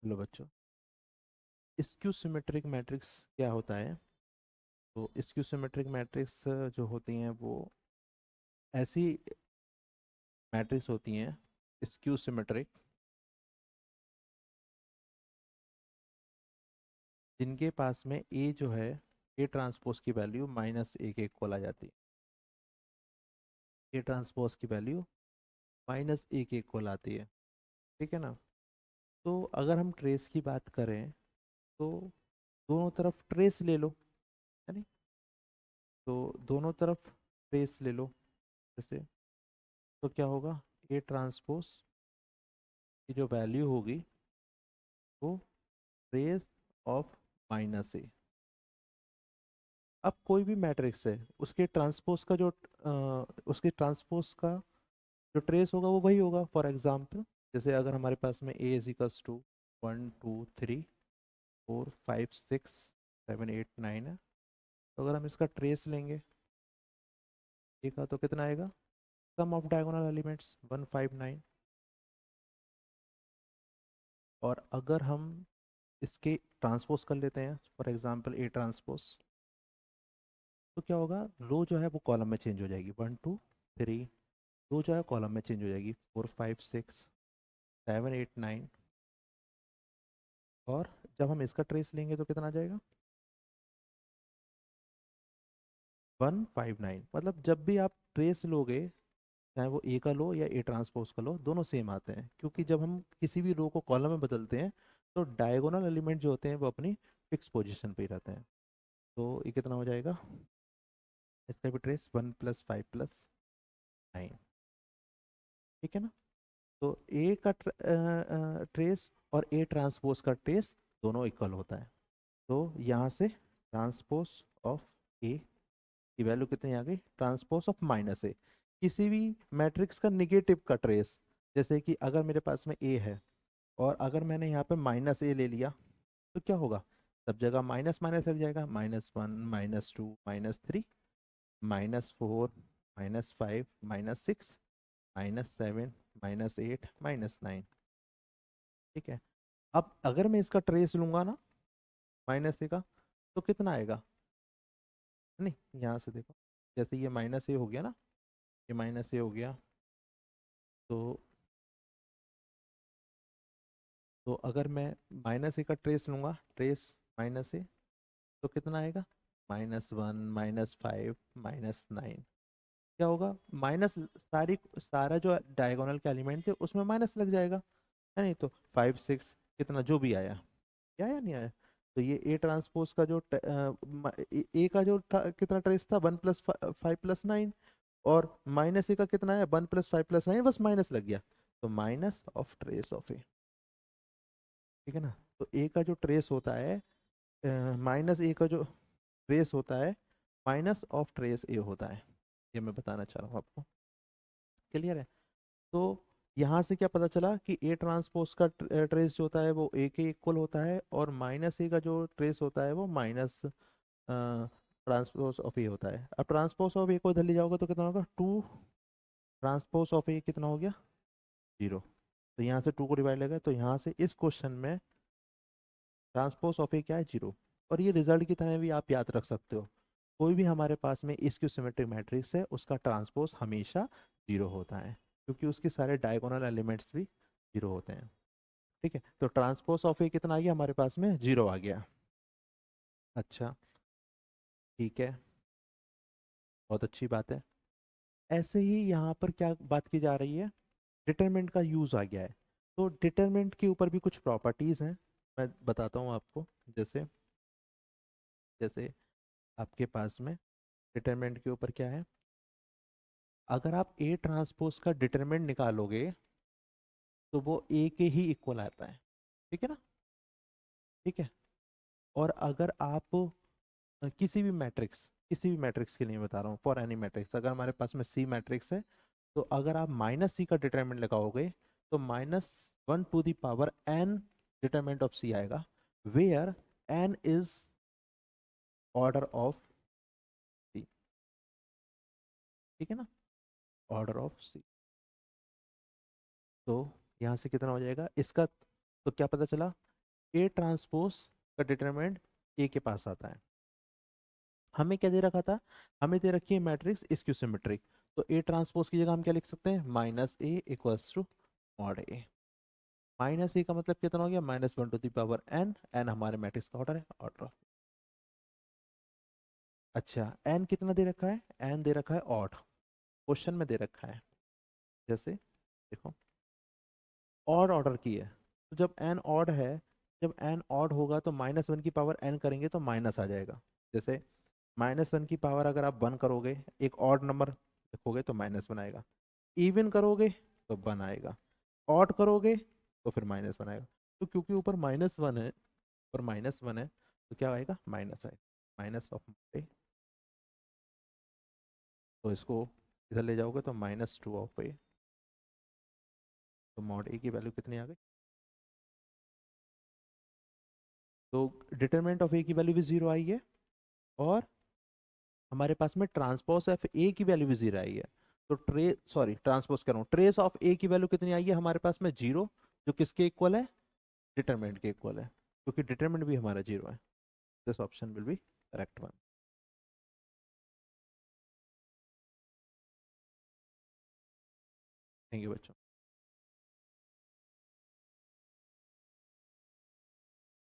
Hello बच्चों। Skew symmetric matrix क्या होता है? तो स्क्यू सिमेट्रिक मैट्रिक्स जो होती हैं वो ऐसी मैट्रिक्स होती हैं स्क्यू सिमेट्रिक, जिनके पास में ए जो है, ए ट्रांसपोज की वैल्यू माइनस ए के इक्वल आ जाती है। ए ट्रांसपोज की वैल्यू माइनस ए के इक्वल आती है। ठीक है ना? तो अगर हम ट्रेस की बात करें तो दोनों तरफ ट्रेस ले लो, है नहीं? तो दोनों तरफ ट्रेस ले लो जैसे, तो क्या होगा? ए ट्रांसपोज की जो वैल्यू होगी वो ट्रेस ऑफ माइनस ए। अब कोई भी मैट्रिक्स है, उसके ट्रांसपोज का जो उसके ट्रांसपोज का जो ट्रेस होगा वो वही होगा। फॉर एग्जांपल, जैसे अगर हमारे पास में ए इज इक्वल्स टू 1 2 3 4 5 6 7 8 9 है, तो अगर हम इसका ट्रेस लेंगे ए का, तो कितना आएगा? सम ऑफ डायगोनल एलिमेंट्स 1 5 9। और अगर हम इसके ट्रांसपोज कर लेते हैं, फॉर एग्जांपल ए ट्रांसपोज, तो क्या होगा? रो जो है वो कॉलम में चेंज हो जाएगी, 1 2 3। रो जो है कॉलम में चेंज हो जाएगी, 4 5 6 7 8 9। और जब हम इसका ट्रेस लेंगे तो कितना आ जाएगा? 1 5 9। मतलब जब भी आप ट्रेस लोगे, चाहे वो ए का लो या ए ट्रांसपोज का लो, दोनों सेम आते हैं, क्योंकि जब हम किसी भी रो को कॉलम में बदलते हैं तो डायगोनल एलिमेंट जो होते हैं वो अपनी फिक्स पोजीशन पे ही रहते हैं। तो ये कितना हो जाएगा? इसका भी ट्रेस 1 + 5 + 9। ठीक है ना? तो ए का ट्रेस और ए ट्रांसपोज का ट्रेस दोनों इक्वल होता है। तो यहाँ से ट्रांसपोज ऑफ ए की वैल्यू कितनी आ गई? ट्रांसपोज ऑफ माइनस ए। किसी भी मैट्रिक्स का निगेटिव का ट्रेस, जैसे कि अगर मेरे पास में ए है और अगर मैंने यहाँ पे माइनस ए ले लिया, तो क्या होगा? सब जगह माइनस माइनस लग जाएगा। -1 -2 -3 -4 -5 -6 -7 -8 -9। ठीक है? अब अगर मैं इसका ट्रेस लूंगा ना, माइनस ए का, तो कितना आएगा? नहीं, यहाँ से देखो, जैसे ये माइनस ए हो गया ना, ये माइनस ए हो गया, तो अगर मैं माइनस ए का ट्रेस लूंगा, ट्रेस माइनस ए, तो कितना आएगा? -1 -5 -9। क्या होगा? माइनस, सारा जो डायगोनल के एलिमेंट थे उसमें माइनस लग जाएगा, है नहीं? तो 5 6 कितना जो भी आया, क्या आया नहीं आया। तो ये ए ट्रांसपोज का जो ए का जो था, कितना ट्रेस था? 1 + 5 + 9। और माइनस ए का कितना है? 1 + 5 + 9, बस माइनस लग गया, तो माइनस ऑफ ट्रेस ऑफ ए। ठीक है ना? तो ए का जो ट्रेस होता है, माइनस ए का जो ट्रेस होता है, माइनस ऑफ ट्रेस ए होता है। ये मैं बताना चाह रहा हूँ आपको। क्लियर है? तो यहाँ से क्या पता चला कि ए ट्रांसपोज का ट्रेस जो होता है वो ए के इक्वल होता है, और माइनस ए का जो ट्रेस होता है वो माइनस ट्रांसपोज ऑफ ए होता है। अब ट्रांसपोज ऑफ ए को इधर ले जाओगे तो कितना होगा? 2 ट्रांसपोज ऑफ ए कितना हो गया? 0। तो यहाँ से 2 को डिवाइड लगेगा, तो यहाँ से इस क्वेश्चन में ट्रांसपोज ऑफ ए क्या है? 0। और ये रिजल्ट की तरह भी आप याद रख सकते हो। कोई भी हमारे पास में स्क्यू सिमेट्रिक मैट्रिक्स है, उसका ट्रांसपोज हमेशा 0 होता है, क्योंकि उसके सारे डायगोनल एलिमेंट्स भी 0 होते हैं। ठीक है? तो ट्रांसपोज ऑफ ए कितना आ गया हमारे पास में? 0 आ गया। अच्छा, ठीक है, बहुत अच्छी बात है। ऐसे ही यहाँ पर क्या बात की जा रही है? डिटरमिनेंट का यूज आ गया है। तो डिटरमिनेंट के ऊपर भी कुछ प्रॉपर्टीज हैं, मैं बताता हूँ आपको। जैसे जैसे आपके पास में डिटरमिनेंट के ऊपर क्या है? अगर आप ए ट्रांसपोज का डिटरमिनेंट निकालोगे तो वो ए के ही इक्वल आता है। ठीक है ना? ठीक है? और अगर आप किसी भी मैट्रिक्स के लिए बता रहा हूँ, फॉर एनी मैट्रिक्स, अगर हमारे पास में सी मैट्रिक्स है, तो अगर आप -c का डिटरमिनेंट लगाओगे तो -1 to the power n determinant of C आएगा, where n is order of C. ठीक है ना? Order of C. तो यहाँ से कितना हो जाएगा इसका? तो क्या पता चला? ए ट्रांसपोज का डिटरमिनेंट ए के पास आता है। हमें क्या दे रखा था, हमें दे रखी है मैट्रिक्स स्क्यू सिमेट्रिक, तो ए ट्रांसपोज की जगह हम क्या लिख सकते हैं, minus A equals to mod A. Minus A का मतलब कितना हो गया, -1 एन हमारे मैट्रिक्स का ऑर्डर है, ऑर्डर। अच्छा एन कितना दे रखा है, एन दे रखा है ऑड, क्वेश्चन में दे रखा है, जैसे देखो ऑड ऑर्डर की है, तो जब एन ऑड है, जब एन ऑड होगा तो -1 की पावर एन करेंगे तो माइनस आ जाएगा। जैसे -1 की पावर अगर आप 1 करोगे, एक ऑड नंबर लिखोगे तो -1 आएगा, इवन करोगे तो 1 आएगा, ऑड करोगे तो फिर -1 आएगा। तो क्योंकि ऊपर -1 है, ऊपर -1 है, तो क्या आएगा, माइनस आएगा, माइनस ऑफ ए। तो इसको इधर ले जाओगे तो -2 ऑफ ए, तो मॉड ए की वैल्यू कितनी आ गई, तो डिटरमिनेंट ऑफ ए की वैल्यू भी 0 आई है, और हमारे पास में ट्रांसपोज ऑफ ए की वैल्यू भी 0 आई है। तो ट्रांसपोज कर रहा हूँ, ट्रेस ऑफ ए की वैल्यू कितनी आई है हमारे पास में, 0, जो किसके इक्वल है, डिटरमिनेंट के इक्वल है, क्योंकि डिटरमिनेंट भी हमारा 0 है। This option will be correct one. Thank you बच्चों।